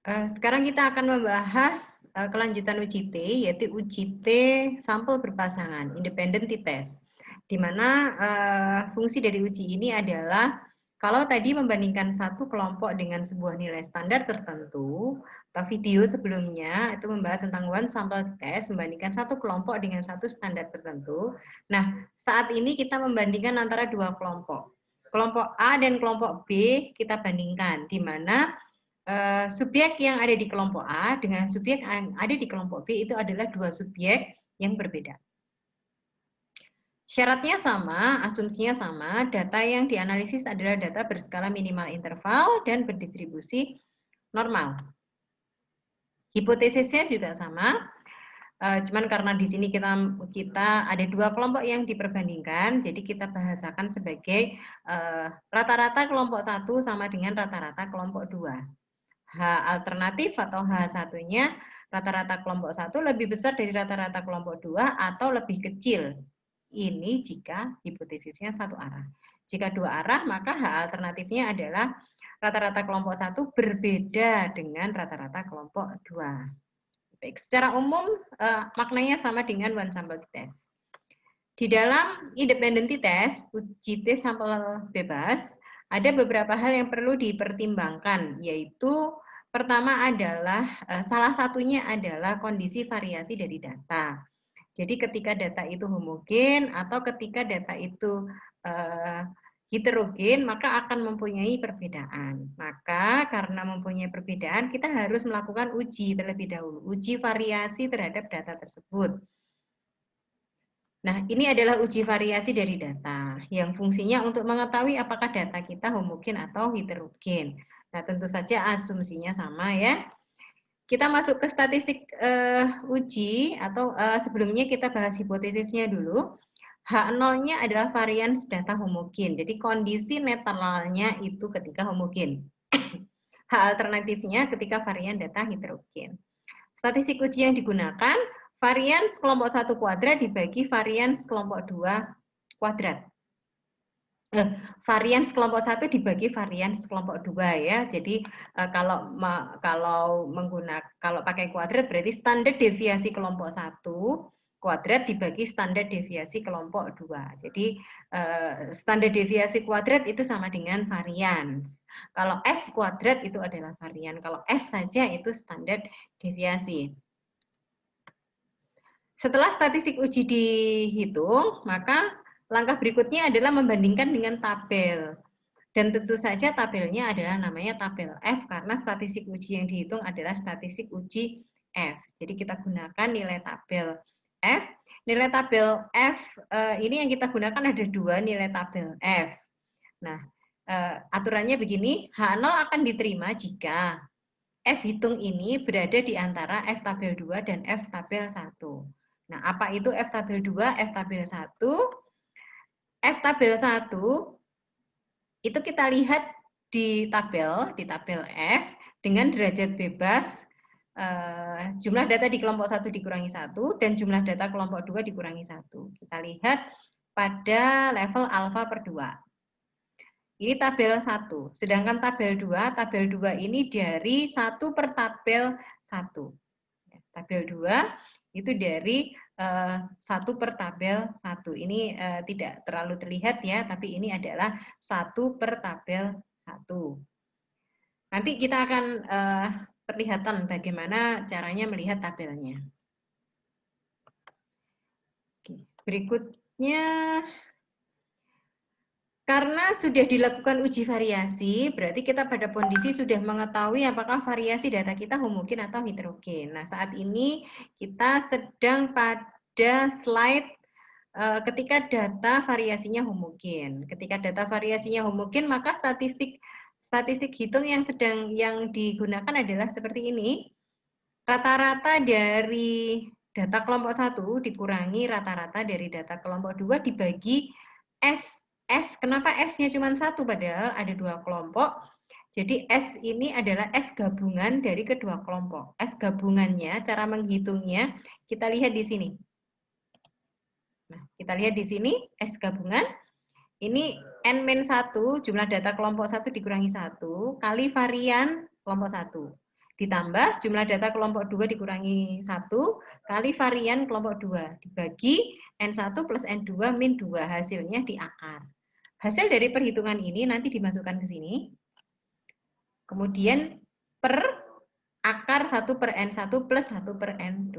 Sekarang kita akan membahas kelanjutan uji T, yaitu uji T sampel berpasangan, independent t-test. Di mana fungsi dari uji ini adalah kalau tadi membandingkan satu kelompok dengan sebuah nilai standar tertentu, atau video sebelumnya itu membahas tentang one sample test, membandingkan satu kelompok dengan satu standar tertentu. Nah, saat ini kita membandingkan antara dua kelompok. Kelompok A dan kelompok B kita bandingkan, di mana subjek yang ada di kelompok A dengan subjek yang ada di kelompok B itu adalah dua subjek yang berbeda. Syaratnya sama, asumsinya sama, data yang dianalisis adalah data berskala minimal interval dan berdistribusi normal. Hipotesisnya juga sama, cuman karena di sini kita ada dua kelompok yang diperbandingkan, jadi kita bahasakan sebagai rata-rata kelompok 1 sama dengan rata-rata kelompok 2. H alternatif atau H1-nya rata-rata kelompok 1 lebih besar dari rata-rata kelompok 2 atau lebih kecil. Ini jika hipotesisnya satu arah. Jika dua arah, maka H alternatifnya adalah rata-rata kelompok 1 berbeda dengan rata-rata kelompok 2. Baik, secara umum maknanya sama dengan one sample test. Di dalam independent t-test, uji T sampel bebas, ada beberapa hal yang perlu dipertimbangkan, yaitu pertama adalah salah satunya adalah kondisi variasi dari data. Jadi ketika data itu homogen atau ketika data itu heterogen, maka akan mempunyai perbedaan. Maka karena mempunyai perbedaan, kita harus melakukan uji terlebih dahulu, uji variasi terhadap data tersebut. Nah, ini adalah uji variasi dari data yang fungsinya untuk mengetahui apakah data kita homogen atau heterogen. Nah, tentu saja asumsinya sama ya. Kita masuk ke statistik uji atau sebelumnya kita bahas hipotesisnya dulu. H0-nya adalah varians data homogen. Jadi kondisi netralnya itu ketika homogen. H alternatifnya ketika varian data heterogen. Statistik uji yang digunakan varians kelompok 1 kuadrat dibagi varians kelompok 2 kuadrat. Varians kelompok 1 dibagi varians kelompok 2 ya. Jadi kalau pakai kuadrat berarti standar deviasi kelompok 1 kuadrat dibagi standar deviasi kelompok 2. Jadi standar deviasi kuadrat itu sama dengan varians. Kalau S kuadrat itu adalah varian. Kalau S saja itu standar deviasi. Setelah statistik uji dihitung, maka langkah berikutnya adalah membandingkan dengan tabel. Dan tentu saja tabelnya adalah namanya tabel F karena statistik uji yang dihitung adalah statistik uji F. Jadi kita gunakan nilai tabel F. Nilai tabel F ini yang kita gunakan ada dua nilai tabel F. Nah, aturannya begini, H0 akan diterima jika F hitung ini berada di antara F tabel 2 dan F tabel 1. Nah, apa itu F tabel 2, F tabel 1? F tabel 1 itu kita lihat di tabel F dengan derajat bebas jumlah data di kelompok 1 dikurangi 1 dan jumlah data kelompok 2 dikurangi 1. Kita lihat pada level alfa per 2. Ini tabel 1. Sedangkan tabel 2 ini dari 1 per tabel 1. Tabel 2 itu dari 1 per tabel 1. Ini tidak terlalu terlihat ya, tapi ini adalah 1 per tabel 1. Nanti kita akan perlihatan bagaimana caranya melihat tabelnya. Oke, berikutnya, karena sudah dilakukan uji variasi, berarti kita pada kondisi sudah mengetahui apakah variasi data kita homogen atau heterogen. Nah, saat ini kita sedang pada slide ketika data variasinya homogen. Ketika data variasinya homogen, maka statistik hitung yang digunakan adalah seperti ini. Rata-rata dari data kelompok 1 dikurangi rata-rata dari data kelompok 2 dibagi S. Kenapa S-nya cuma 1 padahal ada 2 kelompok? Jadi S ini adalah S gabungan dari kedua kelompok. S gabungannya, cara menghitungnya, kita lihat di sini. Nah, kita lihat di sini S gabungan. Ini N-1, jumlah data kelompok 1 dikurangi 1, kali varian kelompok 1. ditambah jumlah data kelompok 2 dikurangi 1 kali varian kelompok 2 dibagi N1 plus N2 min 2, hasilnya di akar. Hasil dari perhitungan ini nanti dimasukkan ke sini. Kemudian per akar 1 per N1 plus 1 per N2.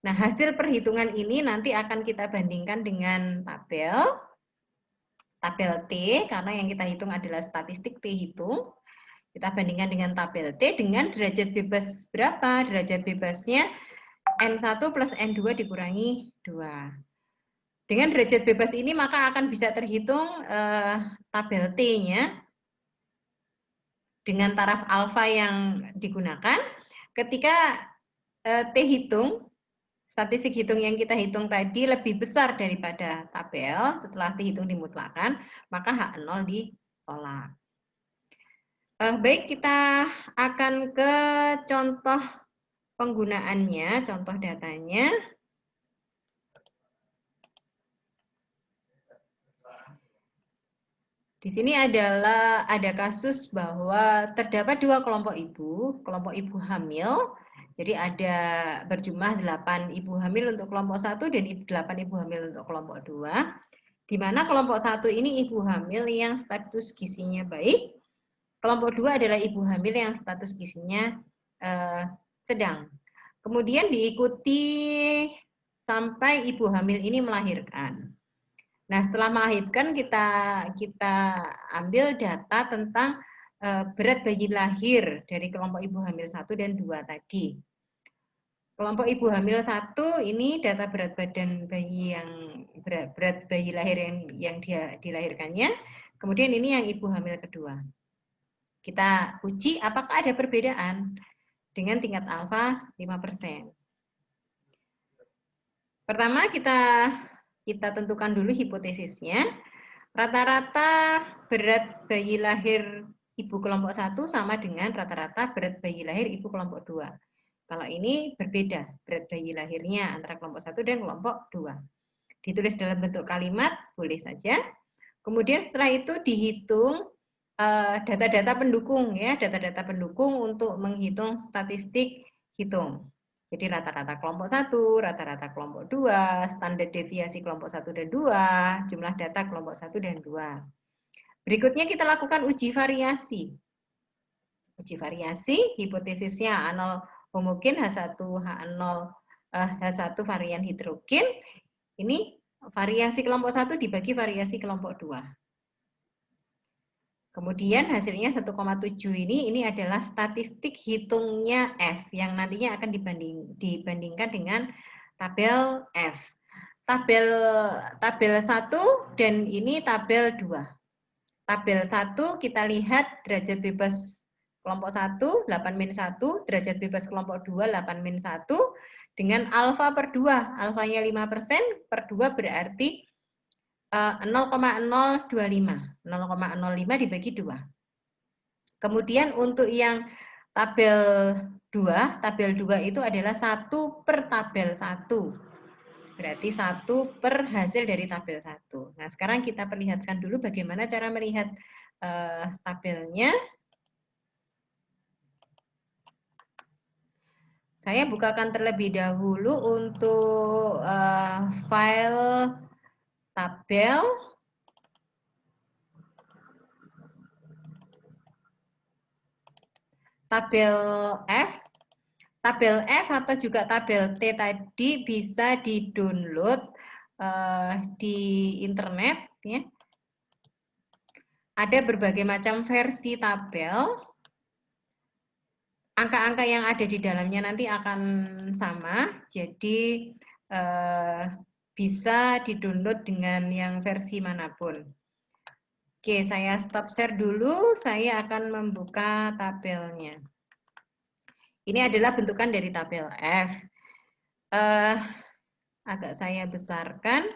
Nah, hasil perhitungan ini nanti akan kita bandingkan dengan tabel T, karena yang kita hitung adalah statistik T hitung. Kita bandingkan dengan tabel T dengan derajat bebas berapa? Derajat bebasnya N1 plus N2 dikurangi 2. Dengan derajat bebas ini maka akan bisa terhitung tabel T-nya dengan taraf alfa yang digunakan. Ketika T hitung, statistik hitung yang kita hitung tadi lebih besar daripada tabel, setelah T hitung dimutlakan, maka H0 ditolak. Baik, kita akan ke contoh penggunaannya, contoh datanya. Di sini ada kasus bahwa terdapat 2 kelompok ibu hamil. Jadi ada berjumlah 8 ibu hamil untuk kelompok 1 dan 8 ibu hamil untuk kelompok 2. Di mana kelompok 1 ini ibu hamil yang status gizinya baik. Kelompok 2 adalah ibu hamil yang status gizinya sedang. Kemudian diikuti sampai ibu hamil ini melahirkan. Nah, setelah melahirkan kita ambil data tentang berat bayi lahir dari kelompok ibu hamil 1 dan 2 tadi. Kelompok ibu hamil 1 ini data berat badan bayi yang berat bayi lahir yang dia dilahirkannya. Kemudian ini yang ibu hamil kedua. Kita uji apakah ada perbedaan dengan tingkat alfa 5%. Pertama kita tentukan dulu hipotesisnya. Rata-rata berat bayi lahir ibu kelompok 1 sama dengan rata-rata berat bayi lahir ibu kelompok 2. Kalau ini berbeda berat bayi lahirnya antara kelompok 1 dan kelompok 2. Ditulis dalam bentuk kalimat, boleh saja. Kemudian setelah itu dihitung data-data pendukung ya, data-data pendukung untuk menghitung statistik hitung. Jadi rata-rata kelompok 1, rata-rata kelompok 2, standar deviasi kelompok 1 dan 2, jumlah data kelompok 1 dan 2. Berikutnya kita lakukan uji variasi. Uji variasi, hipotesisnya A0 homogen, H1 H1 varian hidrogen. Ini variasi kelompok 1 dibagi variasi kelompok 2. Kemudian hasilnya 1,7 ini adalah statistik hitungnya F yang nantinya akan dibandingkan dengan tabel F. Tabel 1 dan ini tabel 2. Tabel 1 kita lihat derajat bebas kelompok 1 8-1, derajat bebas kelompok 2 8-1 dengan alfa per 2. Alfanya 5%, per 2 berarti 0,025. 0,05 dibagi 2. Kemudian untuk yang tabel 2 itu adalah 1 per tabel 1. Berarti 1 per hasil dari tabel 1. Nah, sekarang kita perlihatkan dulu bagaimana cara melihat tabelnya. Saya bukakan terlebih dahulu untuk file tabel. Tabel F atau juga tabel T tadi bisa di-download di internet ya. Ada berbagai macam versi tabel. Angka-angka yang ada di dalamnya nanti akan sama. Jadi bisa di-download dengan yang versi manapun. Oke, saya stop share dulu. Saya akan membuka tabelnya. Ini adalah bentukan dari tabel F. Agak saya besarkan.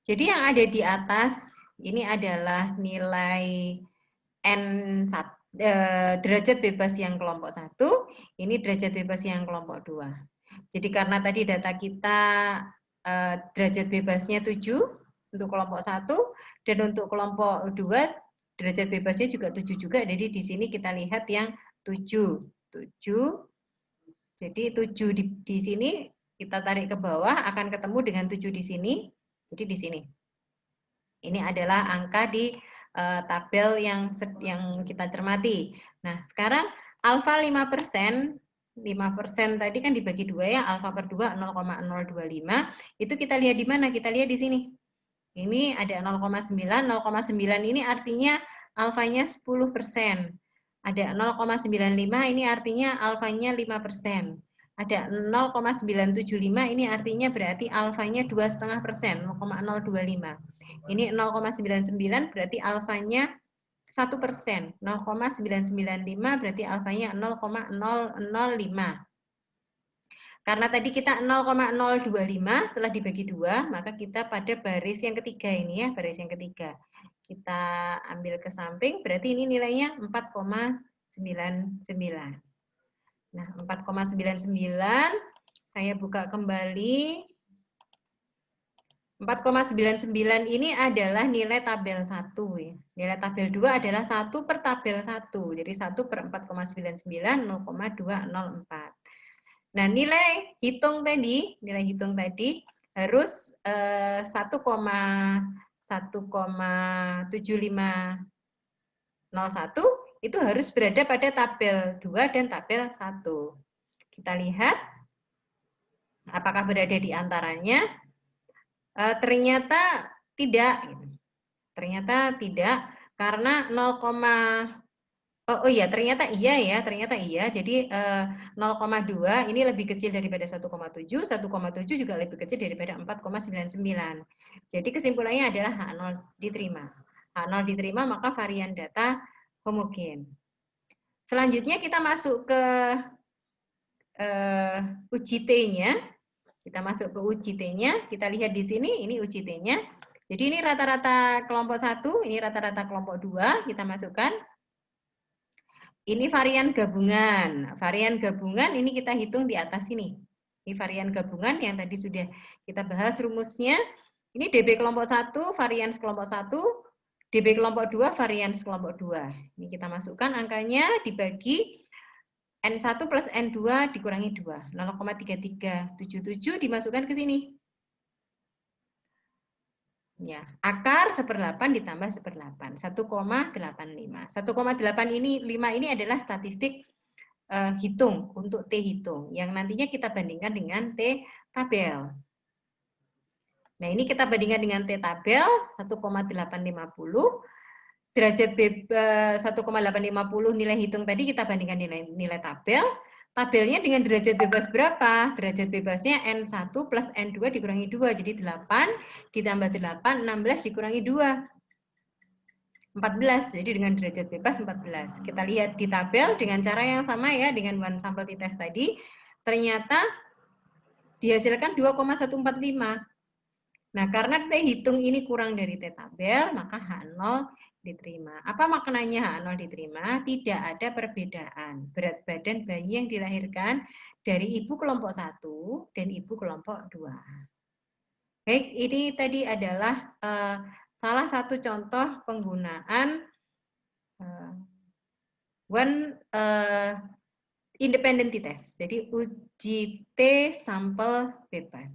Jadi yang ada di atas ini adalah nilai N1, derajat bebas yang kelompok 1, ini derajat bebas yang kelompok 2. Jadi karena tadi data kita derajat bebasnya 7 untuk kelompok 1 dan untuk kelompok 2 derajat bebasnya juga 7 juga, jadi di sini kita lihat yang 7. 7. Jadi 7 di sini kita tarik ke bawah akan ketemu dengan 7 di sini. Jadi di sini. Ini adalah angka di tabel yang kita cermati. Nah, sekarang alfa 5%, 5% tadi kan dibagi 2 ya, alfa per 2 0,025. Itu kita lihat di mana? Kita lihat di sini. Ini ada 0,9, 0,9 ini artinya alfanya 10%. Ada 0,95 ini artinya alfanya 5%. Ada 0,975 ini artinya berarti alfanya 2,5%, 0,025. Ini 0,99 berarti alfanya 1%. 0,995 berarti alfanya 0,005. Karena tadi kita 0,025 setelah dibagi 2, maka kita pada baris yang ketiga ini ya, baris yang ketiga. Kita ambil ke samping, berarti ini nilainya 4,99. Nah, 4,99 saya buka kembali. 4,99 ini adalah nilai tabel 1 ya. Nilai tabel 2 adalah 1 per tabel 1. Jadi 1 per 4,99 0,204. Nah, nilai hitung tadi harus 1,7501 itu harus berada pada tabel 2 dan tabel 1. Kita lihat apakah berada di antaranya. Ternyata tidak. Ternyata tidak karena 0, oh iya, ternyata iya. Jadi 0,2 ini lebih kecil daripada 1,7, 1,7 juga lebih kecil daripada 4,99. Jadi kesimpulannya adalah H0 diterima. H0 diterima maka varian data homogen. Selanjutnya kita masuk ke uji T-nya. Kita masuk ke uji T-nya. Kita lihat di sini, ini uji T-nya. Jadi ini rata-rata kelompok 1, ini rata-rata kelompok 2, kita masukkan. Ini varian gabungan. Varian gabungan ini kita hitung di atas ini. Ini varian gabungan yang tadi sudah kita bahas rumusnya. Ini DB kelompok 1, varian kelompok 1, DB kelompok 2, varian kelompok 2. Ini kita masukkan angkanya dibagi N1 plus N2 dikurangi 2. 0,3377 dimasukkan ke sini. Ya, akar 1/8 ditambah 1/8, 1,85. 1,8 ini 5 ini adalah statistik hitung untuk T hitung yang nantinya kita bandingkan dengan T tabel. Nah, ini kita bandingkan dengan T tabel 1,850 derajat bebas 1,850 nilai hitung tadi kita bandingkan nilai tabel. Tabelnya dengan derajat bebas berapa? Derajat bebasnya N1 plus N2 dikurangi 2. Jadi 8 ditambah 8, 16 dikurangi 2. 14. Jadi dengan derajat bebas 14. Kita lihat di tabel dengan cara yang sama ya, dengan one sample t-test tadi. Ternyata dihasilkan 2,145. Nah, karena T hitung ini kurang dari T tabel, maka H0 diterima. Apa maknanya H0 diterima? Tidak ada perbedaan berat badan bayi yang dilahirkan dari ibu kelompok 1 dan ibu kelompok 2. Baik, ini tadi adalah salah satu contoh penggunaan one independent t-test. Jadi uji T sampel bebas.